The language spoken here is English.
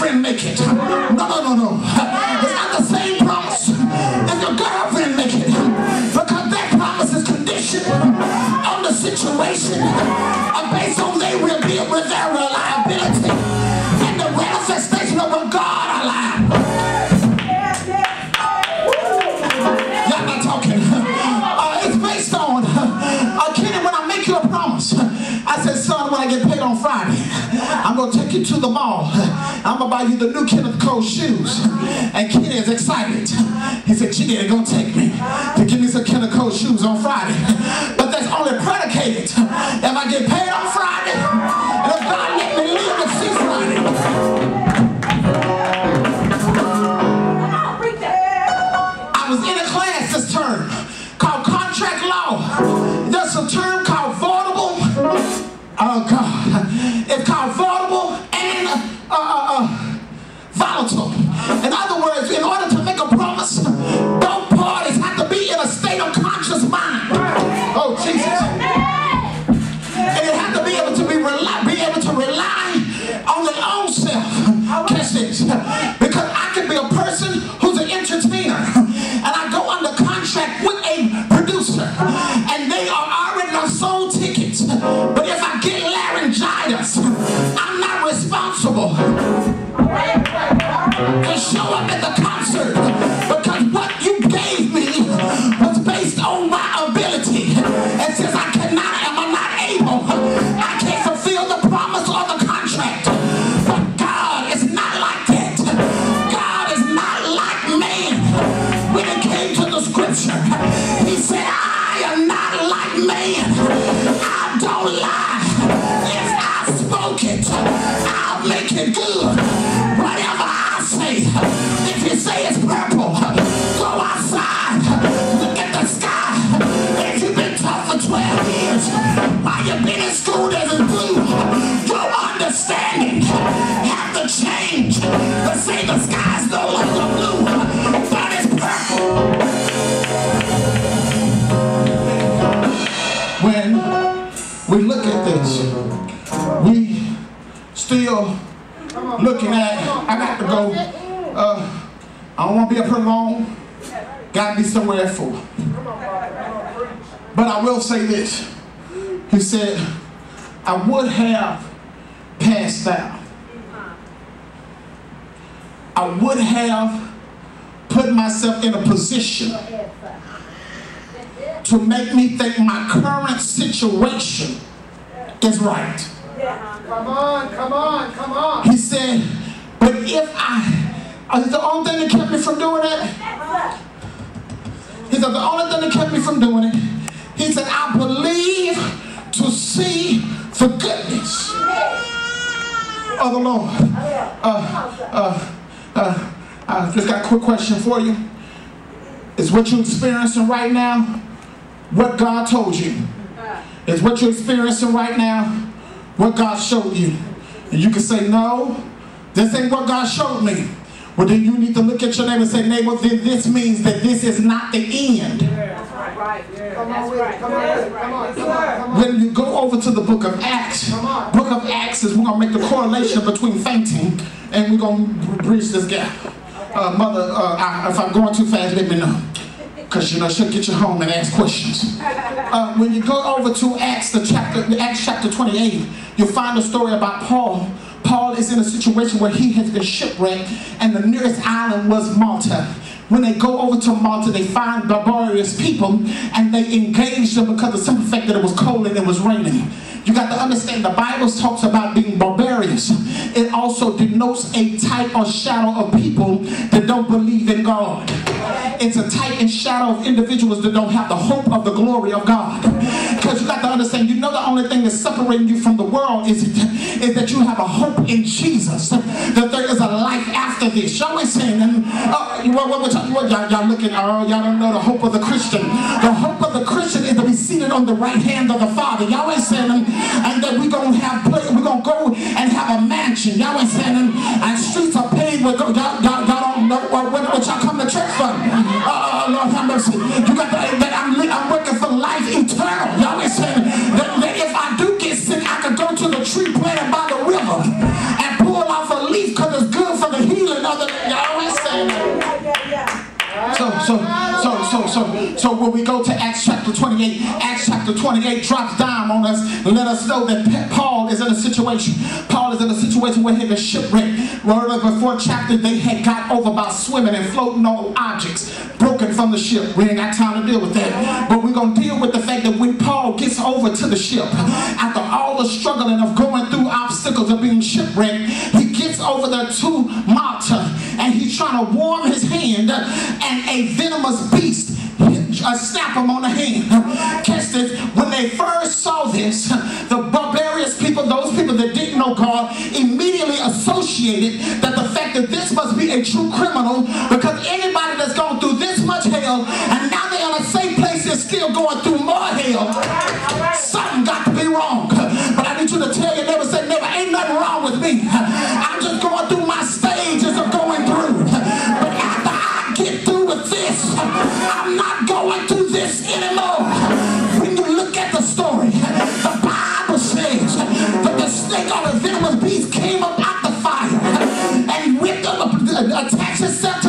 girlfriend make it. No. It's not the same promise if your girlfriend make it. Because that promise is conditioned on the situation based on they will be with their reliability and the manifestation of what God allowed. Y'all not talking. It's based on, Kenny, when I make you a promise, I said, son, when I get paid on Friday, I'm going to take you to the mall. I'm going to buy you the new Kenneth Cole shoes. And Kenny is excited. He said, Kenny is going to take me to give me some Kenneth Cole shoes on Friday. But that's only predicated if I get paid on Friday and if God let me live to see Friday. I was in a class this term called contract law. There's a term called voidable. Oh God. It's called voidable and volatile. In other words, in order to make a promise, both parties have to be in a state of conscious mind. Oh Jesus. And they have to be able to rely on their own self. Catch this. Because I can be a person who's an entertainer and I go under contract with a producer and they are already on sold tickets. But if I get laryngitis, I'm not responsible to show up at the concert because what you gave me was based on my ability. And since I am not able, I can't fulfill the promise or the contract. But God is not like that. God is not like man. When it came to the scripture, he said, I am not like man. I don't lie. If I spoke it, I'll make it good. Whatever I say, if you say it's purple, go outside, look at the sky. If you've been taught for 12 years, while you've been in school doesn't blue, your understanding have to change. But say the sky's no longer blue, but it's purple. When we look at this, we still looking at, I got to go, I don't want to be up here long, got to be somewhere at 4. But I will say this, he said, I would have passed out. I would have put myself in a position to make me think my current situation is right. Come on. He said, but if the only thing that kept me from doing that, he said, the only thing that kept me from doing it, he said, I believe to see the goodness of the Lord. I just got a quick question for you. Is what you're experiencing right now what God told you? Is what you're experiencing right now what God showed you? And you can say, no, this ain't what God showed me. Well, then you need to look at your neighbor and say, neighbor, this means that this is not the end. When you go over to the book of Acts, book of Acts is, we're going to make the correlation between fainting and we're going to bridge this gap. Mother, if I'm going too fast, let me know. Because you know she'll get you home and ask questions. When you go over to Acts chapter 28, you'll find a story about Paul. Paul is in a situation where he has been shipwrecked and the nearest island was Malta. When they go over to Malta, they find barbarous people and they engage them because of the simple fact that it was cold and it was raining. You got to understand the Bible talks about being barbarous. It also denotes a type or shadow of people that don't believe in God. It's a type and shadow of individuals that don't have the hope of the glory of God. Because you got to understand, you know the only thing that's separating you from the world is that you have a hope in Jesus. That there is a life after this. Y'all ain't saying, y'all looking, y'all don't know the hope of the Christian. The hope of the Christian is to be seated on the right hand of the Father. Y'all ain't saying, and that we're going to go and have a mansion. Y'all ain't saying, and streets are paved with, y'all don't know what y'all come to church for. Lord have mercy. You got that I'm working for life eternal. Y'all ain't saying that if I do get sick, I could go to the tree planted by the river and pull off a leaf because it's good for So when we go to Acts chapter 28, Acts chapter 28 drops down on us and let us know that Paul is in a situation. Paul is in a situation where he was shipwrecked. Before chapter they had got over by swimming and floating on objects broken from the ship. We ain't got time to deal with that. But we're going to deal with the fact that when Paul gets over to the ship, after all the struggling of going through obstacles of being shipwrecked, he gets over there to Malta and he's trying to warm his hand, and a venomous beast snap him on the hand. Catch this. When they first saw this, the barbarous people, those people that didn't know God, immediately associated that the fact that this must be a true criminal, because anybody that's gone through this much hell and now they're in the same place, they're still going through more hell. Something got to be wrong. But I need you to tell you, never say never. Ain't nothing wrong with me. I'm just going through my stages of going through. But after I get through with this, I'm not going through this anymore. When you look at the story, the Bible says that the snake or the venomous beast came up out the fire and whipped up, attached itself to